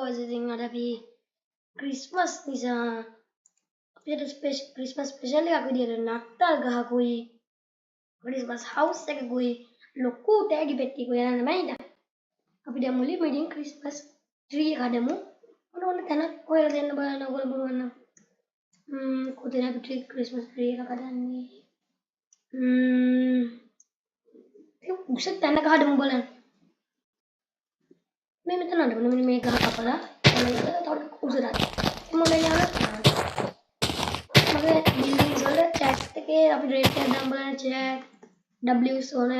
boys ඉතින් අද අපි ක්‍රිස්මස් නිසා අපිට ක්‍රිස්මස් ස්පෙෂල් එකක් විදියට නත්තල් ගහකුයි ක්‍රිස්මස් හවුස් එකකුයි ලොකු ටැගි පෙට්ටියකුයි යන්න බෑ ඉතින් අපිට මුලින්ම ඉතින් ක්‍රිස්මස් ට්‍රී එක හදමු ඕන තැනක් හොයලා දෙන්න බලන්න ඔයගොල්ලෝ පුළුවන් නම් කොතන අපි ක්‍රිස්මස් ට්‍රී එක හදන්නේ උස තැනක හදමු බලන්න මේ මෙතන හදමු මෙන්න මේ ගහ කපලා තව උසට මම යනවා මගේ බිල්ඩින්ග්ස් වල chat එකේ අපි රේට් එක දාන්න බලන්න chat W's ඕන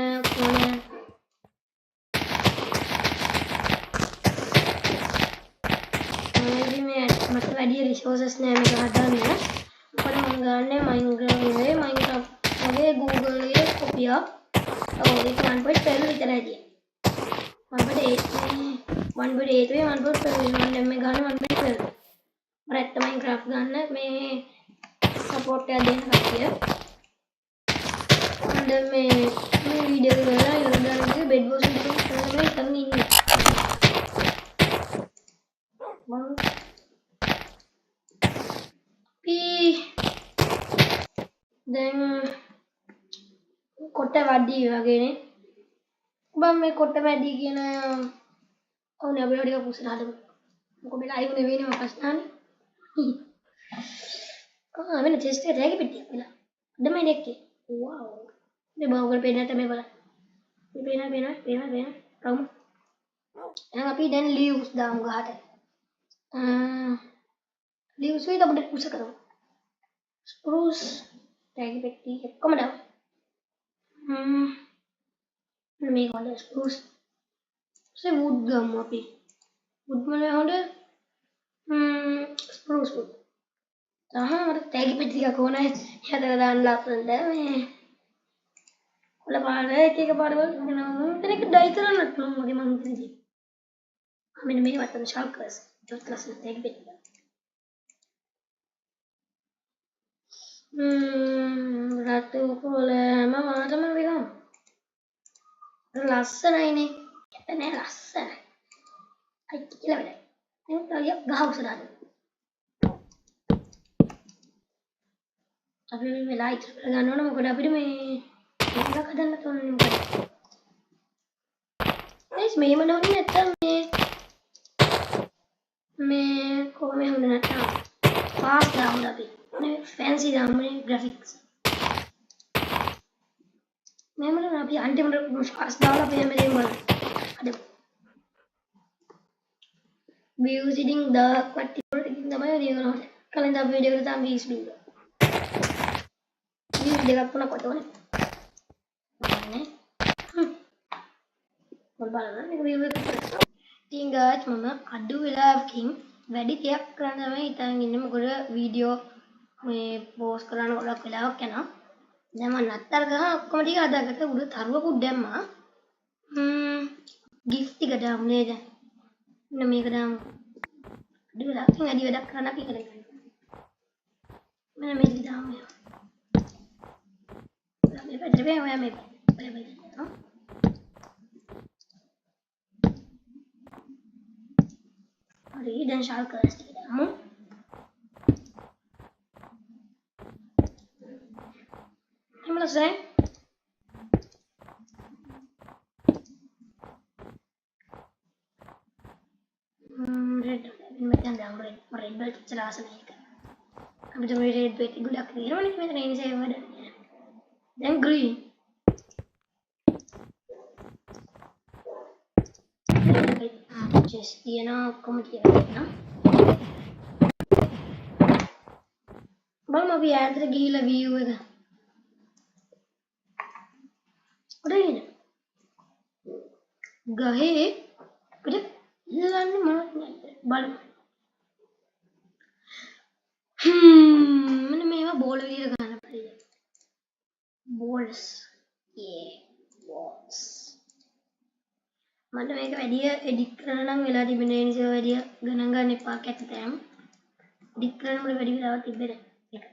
මට වැඩි රිසෝසස් නෑ මේක හදන්න මොකද මම ගන්නේ Minecraft වගේ Google එකේ කොපියක් ඔව් ඒක 1.12 විතරයි තියෙන්නේ 1.8 වේ 1.12 මම දැන් මේ ගන්න 1.12 මම ඇත්ත Minecraft ගන්න මේ සපෝට් එක දෙන්න කට්ටිය දැන් මේ වීඩියෝ එක කරලා ඉවරදා බෙඩ් වොෂ් එක කරලා මේ තම ඉන්නේ දැන් කොට වැඩි වගේනේ බම් මේ කොට වැඩි කියන ඕනේ අපි ටික පුසට හදමු මොකද ලයිව් නෙවෙයිනේ මම ප්‍රශ්නන්නේ වෙන ටෙස්ට් එක රැගි පිටියක් වෙලා අදම ඉන්නේ වව් මේ බවල් පේන නැත මේ බලන්න මේ පේන රවුම් එහෙනම් අපි දැන් ලීව්ස් දාමු ගහට ලීව්ස් විතර අපිට පුස කරමු ස්පෘස් රැගි පිටි එක්කම දාමු මේ හොඳ ස්පෘස් වුඩ් ගමු අපි වුඩ් වල හොඳ ස්පෘස් වුඩ් මට තෑගි පෙට්ටි ටිකක් ඕනේ හදලා දාන්න ලස්සනට මේ කොළ පාට එක පාටවල දෙනවා මෙතන එක ඩයි කරන්නත් පුළුවන් වගේ මම හිතන්නේ මෙන්න මේ වත්තන ශල්කර්ස් ජොත් ලස්සන තෑගි පෙට්ටි රතු කොළ හැම මාතම වෙනවා ලස්සනයිනේ එතන ලස්සනයි අයි කියලා වෙලයි එහෙනම් තලිය ගහ උසලා අපි මේ වෙලා ඉතුරු කරගන්න ඕන මොකද අපිට මේ එකක් හදන්න ඕනේ මොකද නේස් මේම නෝනේ නැත්තම් මේ කොහොම හොඳ නැත්තම් ෆාස්ට් දාමු අපි මේ ෆැන්සි දාමු මේ ග්‍රැෆික්ස් මේම නම් අපි අන්තිමට ෆාස්ට් දාලා අපි හැමදේම බලමු හදමු views ඉතින් 1000ක් වට්ටි වලට ඉතින් තමයි දිනනවා කලින් දා වීඩියෝ එකට තාම views බින්දුවා views දෙකක් තුනක් වටේ ඕනේ බලන්න මේක view එක ඉතින් guys මම අඩු වෙලාවකින් වැඩි දෙයක් කරන්න තමයි හිතන් ඉන්නේ මොකද වීඩියෝ මේ පෝස්ට් කරන්න ගොඩක් වෙලාවක් යනවා දැන් මම නත්තර ගහ ඔක්කොම ටික හදාගත්තා උඩ තරුවකුත් දැම්මා gift ටික දාමු නේද මෙන්න මේක දාමු අඩු වෙලාවකින් වැඩි වැඩක් කරන්න අපි කරගන්න මෙන්න මේක දාමු මේ පැත්තට මේ ඔයා මේ පැත්තට හරි දැන් ශාල්කර්ස් ටික දාමු එහෙම ලස්සනයි රෙඩ් මෙතන දාමු රෙඩ් බල්ට් ඉස්සලා ආසන එක අපිට මේ රෙඩ් බල්ට් ගොඩක් තියෙනවනේ මෙතන ඒ නිසා ඒවද දැන් ග්‍රීන් just තියනවා ඔක්කොම තියනවා බලමු අපි ඈතට ගිහිල්ලා view එක උඩින් ගහේ අපිට ඉල්ලන්න මොනවද බලමු මෙන්න මේවා බෝල් විදියට ගන්න බැරිද balls balls මට මේක වැඩි එඩිට් කරන්න නම් වෙලා තිබෙන නිසා වැඩි ගණන් ගන්න එපා කැටතෑම් එඩිට් කරන්න මට වැඩි වෙලාවක් තිබෙන්නේ ඒක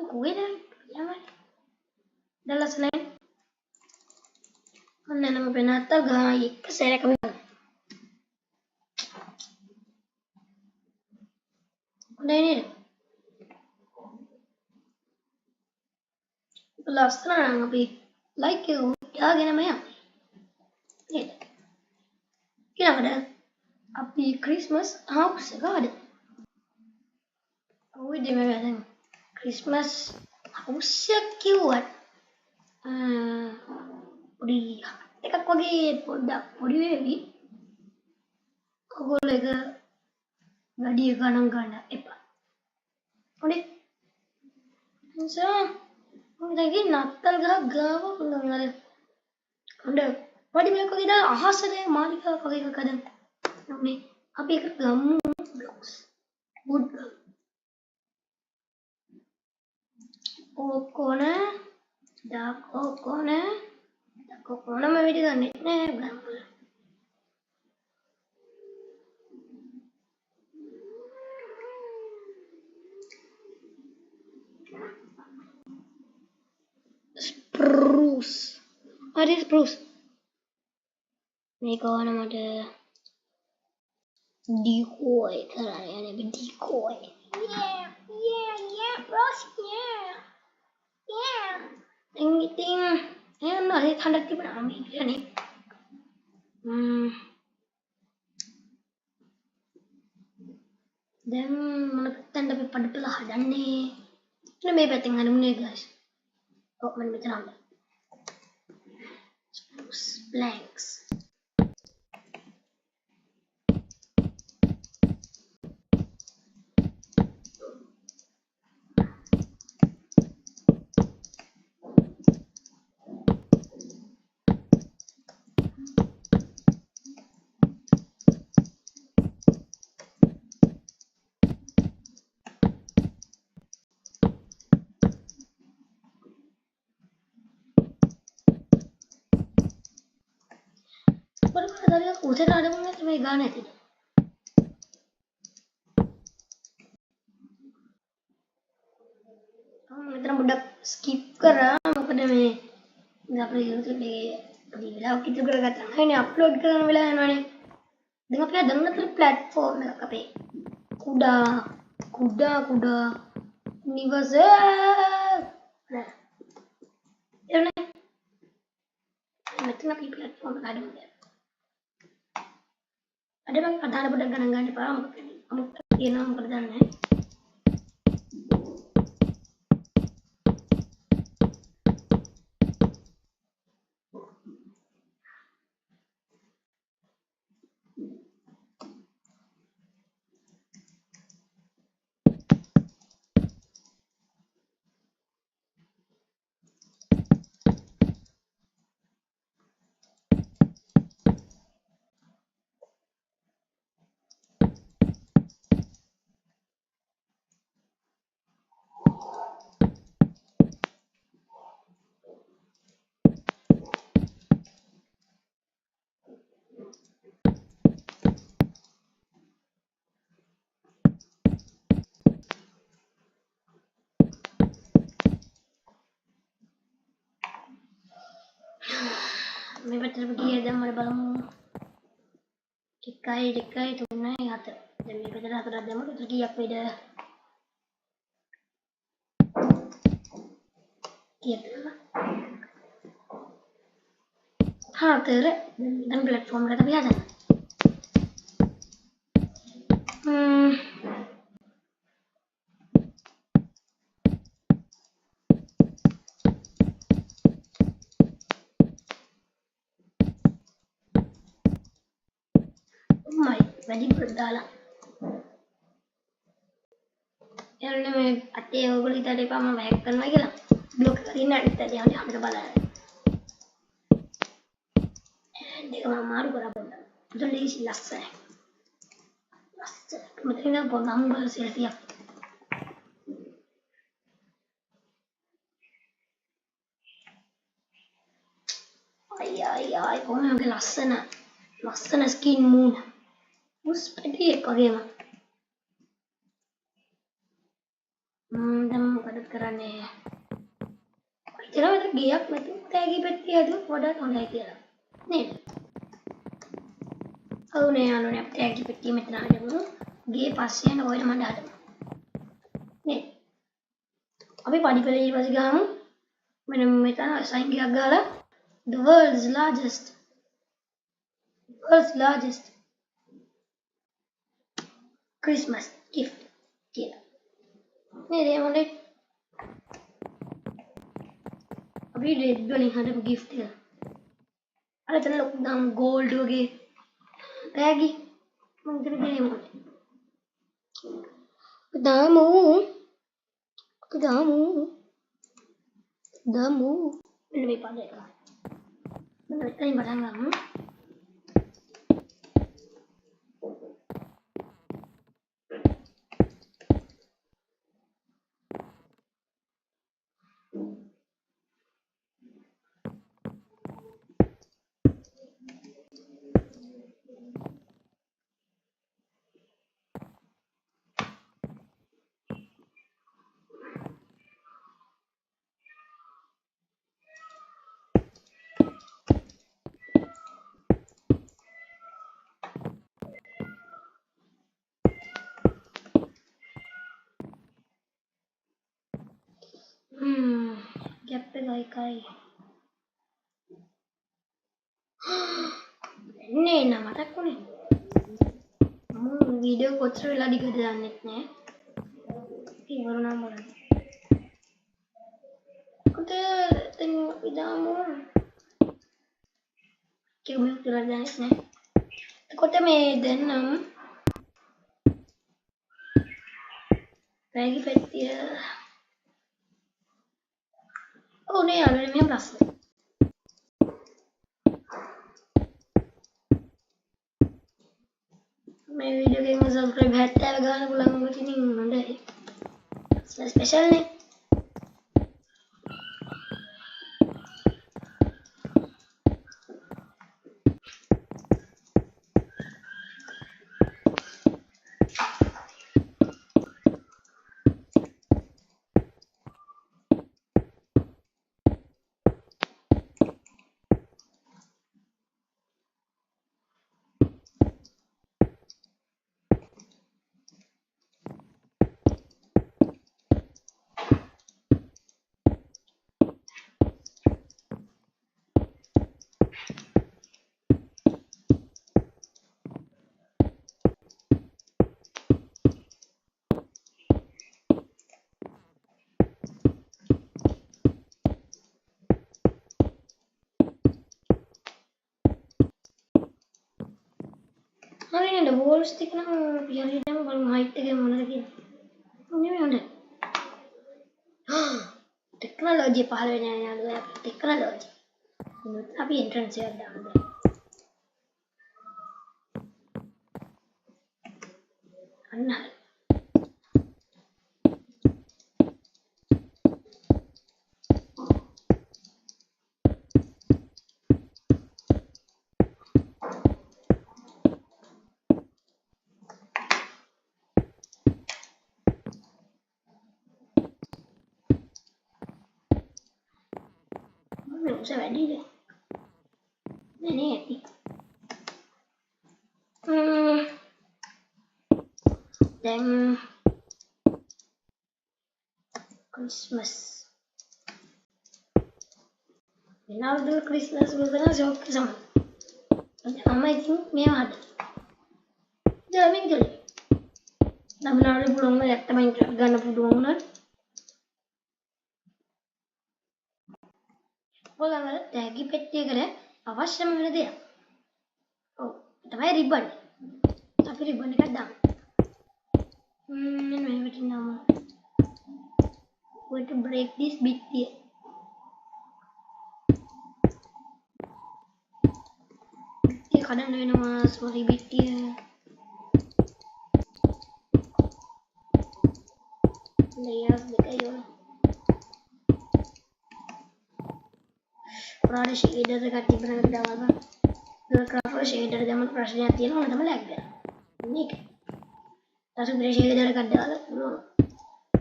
kue dan jangan adalah selain mana nama penata gaya kesere kami udah ini last ngapi like you ya gini namanya kira ada api Christmas house gak ada oh di mana Christmas house cute udah tekak pagi podak podi baby kau lega gadi ganang gana epa udah so lagi natal gawa udah udah padi bilang kau kita ahas ada malika pakai kadang udah api gamu good kokona da kokona mau di kan nih bilang spruce ada spruce nih kawan ada decoy caranya nih decoy bros ting nah ini tanda tiba ambil dia nih dan menekan tapi pada belah dan nih ini may betting hanum nih guys oh mana betul ambil blanks tadi aku udah ada mana cuma gana itu मित्र बुढ़ा skip कर रहा हूँ अपने में अपने YouTube पे bilang kita berkata nah ini upload kan bilang ini dengan pihak dengan tuh platform ya kape kuda ini bahasa nah ini itu nak platform ada bang ada pedagang ganang paham kamu ini nama kerjaan ya मैं बच्चे बगी है जब मेरे बालों dikai itu naik atau demi kerja atau demi kerja lagi apa ida gitu terus dan platform kata biasa jadi berdalam yang namanya ate over kita di pama baik kan lagi lah blok karina kita dia hampir balas dia maru berapa betul lagi sih lasa kemudian apa kamu baru siap ay kau yang lasa skin moon us pede kau dia mah dan pada මදත් කරන්නේ හිතනවා මට ගියක් නැතු තෑගි පෙට්ටිය හදුවොත් වඩාත් හොඳයි කියලා නේද? ඔව් නේ යාළුවනේ අපි තෑගි පෙට්ටිය මෙතන හදමු. ගේ පස්සේ යන ඔයන මඩ හදමු. නේද? අපි පඩිපෙළ ඊට පස්සේ ගහමු. මෙන්න මෙතන සයින් එකක් ගහලා the world's largest Christmas gift කියලා. නේද මොලේ? අපි රෙඩ් වලින් හදපු gift එක. අර එතන ලොකු දාම් gold වගේ තෑගි මම ඉතින් දෙමු. දාමු මෙන්න මේ පදේ එක. මෙන්න මෙතනින් පටන් ගමු. ගැප් එකයි නේ නම මතක් වුණේ මම වීඩියෝ කොච්චර වෙලා දිගද දන්නෙත් නෑ ඉවරුණා මොනවද කොට දැන් අපි දාමු කිව්වේ කියලා දන්නෙත් නෑ එතකොට මේ දෙන්නම් තෑගි පෙට්ටිය ඔව් නේ යාළුවනේ මෙහෙම ප්‍රශ්න මේ වීඩියෝ එකෙන් සබ්ස්ක්‍රයිබ් 70 ගන්න පුළුවන් ඔබ ඉතින් හොඳයි ස්පෙෂල් නේ හරියට වෝල්ස් ටික නම් පියරිටම බලමු හයිට් එකේ මොනවද කියලා. නෙමෙයි හොඳයි. ටෙක්නොලොජි පහළ වෙන යාළුවා ටෙක්නොලොජි. අපි එන්ට්‍රන්ස් එකක් දාමු. අන්න හරි. Bisa වැඩි deh. Ini ඇති. දැන් Christmas. Ronaldo Christmas වලදා ජෝක් සම. මම ඉතින් මේව හද. ජර්මන් කලේ. නම්නාලේ පුළුවන් නැත්තම ගන්න පුළුවන් උනත් ඔයාලට තෑගි පෙට්ටියකට අවශ්‍යම වෙන දේ. ඔව් තමයි රිබන්. අපි රිබන් එකක් දාමු. මෙන්න මේ විදිහට දාමු. going to break this bit here. Ini kadang nama sorry bit here. Layers දෙකයි ඕන. පුරාණ ෂේඩර් එකක් තිබුණා දාලා ග්‍රාෆර් ෂේඩර් දැම්මම ප්‍රශ්නයක් තියෙනවා මම තමයි ලැග් ගන්න. මේක. ඊට පස්සේ ෂේඩර් එකක් දාලා පුළුවන්.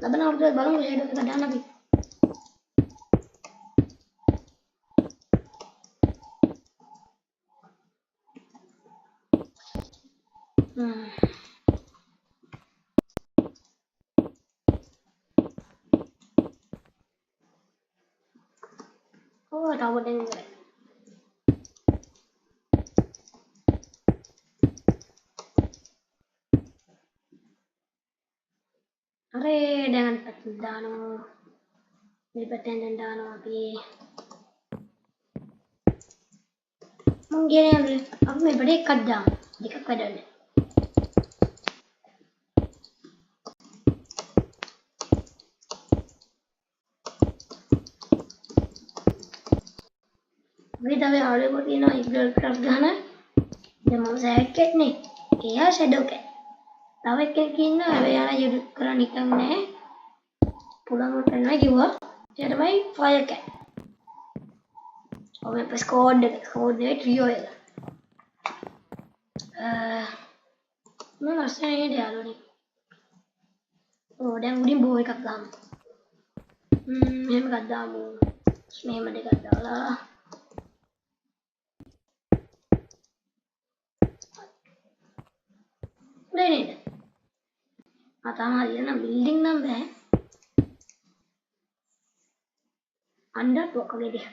ලබන අවුරුද්දේ බලමු ෂැඩෝ එක දාන්න අපි. Oh, tahu deh gue. Are dengan petendano, di petendano api. Mungkin yang aku mau beri kadang, jika kadang. Kita be awal buat ini iqbal craft gana, jaman saya ket nih, ya shadow ket. Tahu ket kina, be yana jadi kerana ikan nih, pulang kena juga, jadi mai fire ket. Oh, pas kode trio ya. Mana rasanya dia lalu nih. Oh, dan kemudian bawa ikat dalam. Ini ikat dalam. Ini mana ikat dalam. Udah ini. Mata mari na building na be. Anda tuh kali dia.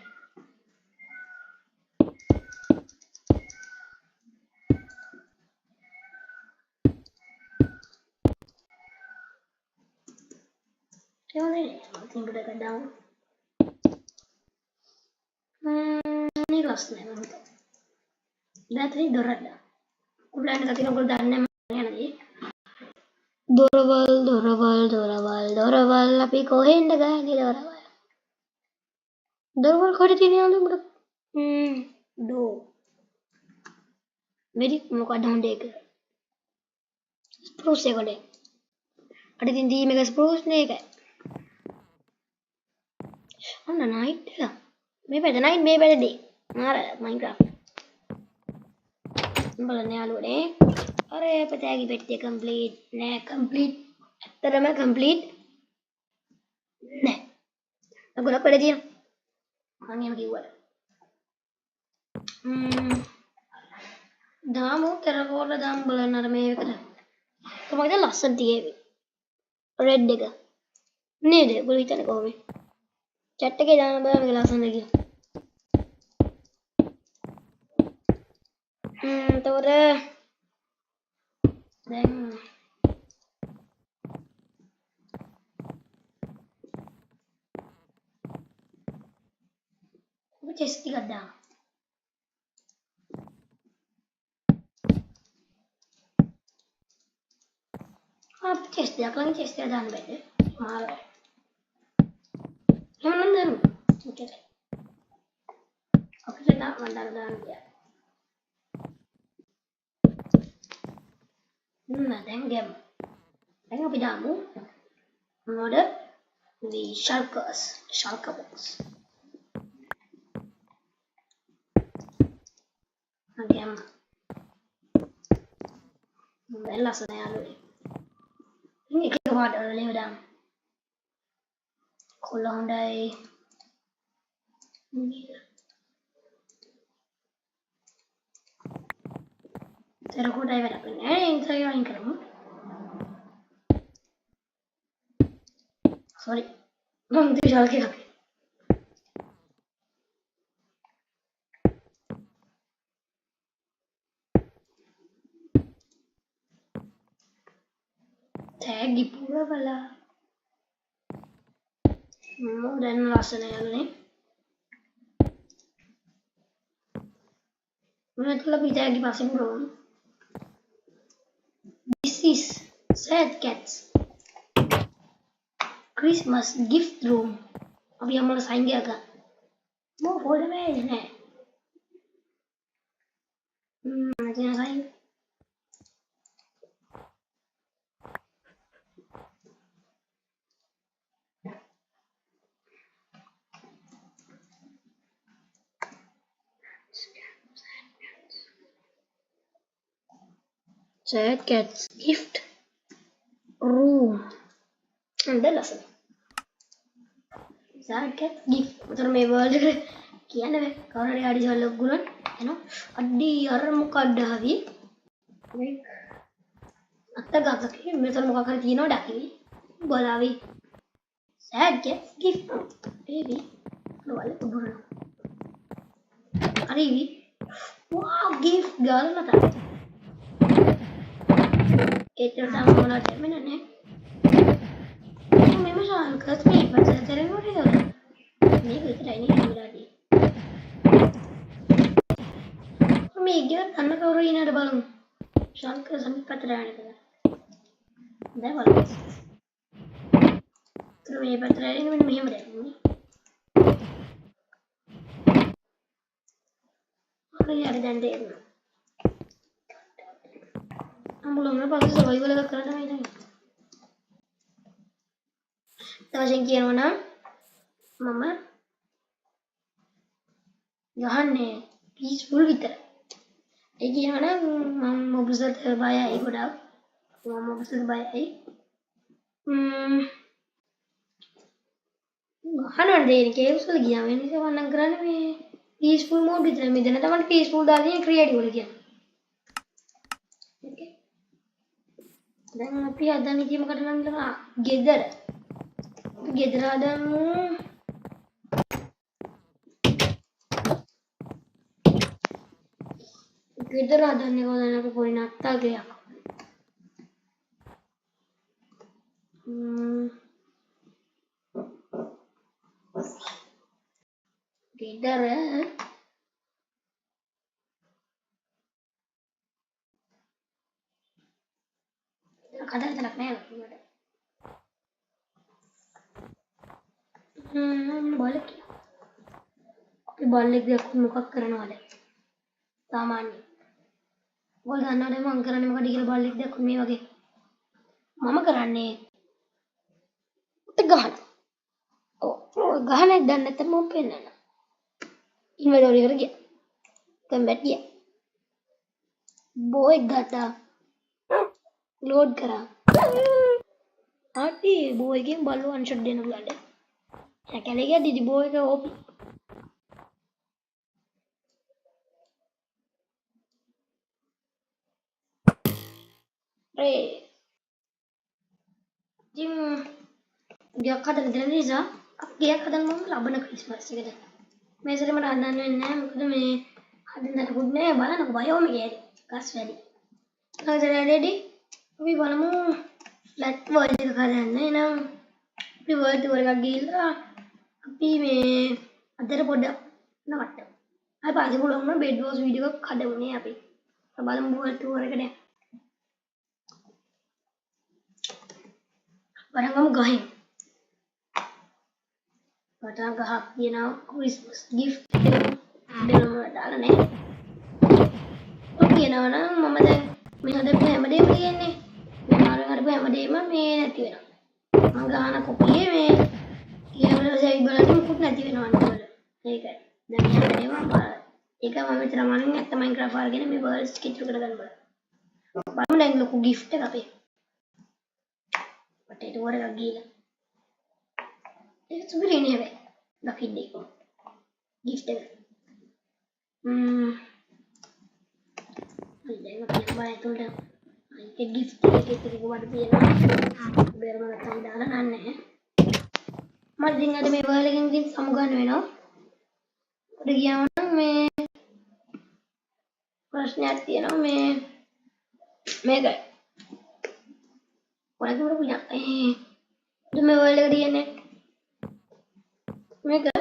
Kaya ni, tinggal dekat daun. Ini last na naman ito. Dati dorat na. Kulaan na katinong kultaan na mga lagi. Doraval, api kohen daga ni Doraval. Doraval kode tini alu muda. Do. Meri muka daun dek. Spruce kode. Ada tindi mega spruce ne kayak. Mana night lah. Maybe the night, maybe the day. Nara Minecraft. බලන්න යාළුවනේ. අර පතෑගි පෙට්ටිය complete නෑ complete. ඇත්තටම complete නෑ. ගොඩක් වැඩ තියෙනවා. මම එහෙම කිව්වට. දාමු ටෙරකෝට දාමු බලන්න අර මේකට. කොහොමද ලස්සන තියේවි. රෙඩ් එක. නේද? ඔයගොල්ලෝ හිතන්නේ කොහොමද? chat එකේ දාන්න බලන්න මේක ලස්සනද කියලා. එතකොට දැන් ඔබ chest ටිකක් දාන්න. chest එකක් ළඟ chest එක දාන්න බැහැ. මාරයි. එහෙනම් දැන් ඔකේ. ඔකේ දාන්න ගියා. දැන් ගෑමු. දැන් අපි දාමු මොකද the shulker box. ගෑමු. දැන් ලස්සන යාළුවනේ. ඉතින් එක පාට වලින් දාමු. කොළ හොඳයි. ටෙරකෝටයි වැඩක් නෑ. ඉන්ටර්වියු අයින් කරමු. sorry. මම විශාල එකක්. tag පුරවලා. දැන් ලස්සන යාළුවනේ. මම තුල පිටාගේ පස්සේ පුරවමු. This is Sad Cats Christmas gift room. අපි අම්මලා සයින් ගියා. මෝ ෆෝල්ඩර් එකේ නෑ. මචං sign. Sad Cats gift room. හොඳ ලස්සන. sad cat gift. උතර මේ වර්ල්ඩ් එක කියන්නේ මේ කවුරු හරි ආඩිෂන් ලොක් ගුණන් එනවා. අඩි අර මොකක්ද හවි? මේ අත්ත ගාකේ මෙතන මොකක් හරි තියෙනවා ඩකිවි. බලාවි. sad cat gift. baby. වල පුදුරන. හරිවි. wow gift ගාල මත. ඒකට තමයි මොනවද මෙන්නනේ. මේ මසාල් කස් මේ පතරේ මොකද? මේ විතරයි නේ ඉඳලාදී. මේ ඉගෙන ගන්න කවුරු ඉන්නද බලමු. ශාන්ක සම්පතර යන්නේ. දැන් බලමු. මේ පතරේ මෙන්න මෙහෙම දැම්මේ. හරි හරි දැන් දෙන්න. අම්බුලම පස්සේ සර්වයිවල් එක කරලා තමයි ඉන්නේ. තවසෙන් කියනවා නම් මම ගහන්නේ පීස්ෆුල් විතර. ඒ කියනවා නම් මම මොබ්සත් බයයි ගොඩක්. මම මොබ්සත් බයයි. ගහනවා දෙන්නේ කේව්ස්වල ගියාම ඒ නිසා මම කරන්නේ මේ පීස්ෆුල් මෝඩ් විතර. මෙතන තමයි පීස්ෆුල් දාන්නේ ක්‍රියේටිව් වල කියන්නේ. ඕකේ. දැන් අපි හදන්න ඉතින් මොකටද නම් ගෙදර. ගෙදර හදමු. ගෙදර හදන්නේ කොහොමද අපි පොඩි නත්තල් ගයක්. ගෙදර කඩලා නෑ මට. බල්ලෙක්. අපි බල්ලෙක් දැක්කොත් මොකක් කරනවද? සාමාන්‍ය. ඔයගොල්ලෝ දන්නවද මම කරන්නේ මොකද කියලා බල්ලෙක් දැක්කොත් මේ වගේ. මම කරන්නේ ගහන. ඔව් ගහන්නේ දැන් නැත්නම් මම පෙන්නන්න. ඉන්වෙන්ටරි එකට ගියා. කම්බැට් ගියා. බෝ එක ගත්තා. ලෝඩ් කරා. ආටි බෝ එකෙන් බල්ලෝ වන් ෂොට් දෙන්න පුළුවන්. සැකලේ ගියා දිදි බෝ එක ඕපි. ඉතින් ගියක් හදන්න දෙන නිසා ගියක් හදන්න මම ලබන ක්‍රිස්මස් එකට මේ සැරේ මට හදන්න වෙන්නේ නැහැ මොකද මේ හදන්නට පුත් නෑ බලන්නකො බයෝම ගෑරි ගස් වැඩි හදලා රෙඩි අපි බලමු ෆ්ලැට් වර්ල්ඩ් එක හදන්න එහෙනම් අපි වර්ල්ඩ් ටුවර් එකක් ගිහිල්ලා අපි මේ අතර පොඩ්ඩක් නවත්තමු අපි පස්සේ පුළුවන් නම් බෙඩ් වෝස් වීඩියෝ එකක් හදමුනේ අපි බලමු වර්ල්ඩ් ටුවර් එකට Barangam gahin. Barang gahak you know Christmas gift dalam dalam ni. Okay na mama dan me ada paham dia beliin ni. Me malu ada paham dia mah me nanti na. Mangga anak kopi me. Ia benar saya ibarat tu pun nanti na anda benar. Ini kan. Dan yang ada mah eka mama cara mana ni atau Minecraft lagi ni me baru sikit juga kan benar. Baru dah yang lu gift tak apa. Itu orang gila. Itu beri ni apa? Dah kini ko. Gift dia. Jangan nak bayar tu dah. Ini gift kita buat dia lah. Biar mana tahu dah lah aneh. Mat tinggal ada mewah lagi mungkin samugan mana. Udah gimana me? Pasnya tiada me. Mega. Orang tu punya tu mewah lagi dia ni. Mega.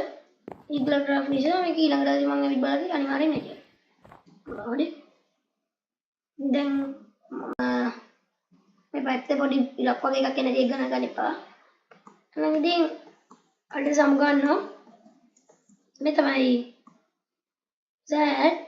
Igla craft ni saya mungkin hilang dari mana di balik ani mari ni je. Bawa deh. Dan me baca body ilak pakai kaki nanti gana gana pa. Nanti ada samugan no. Me tamai. Sad.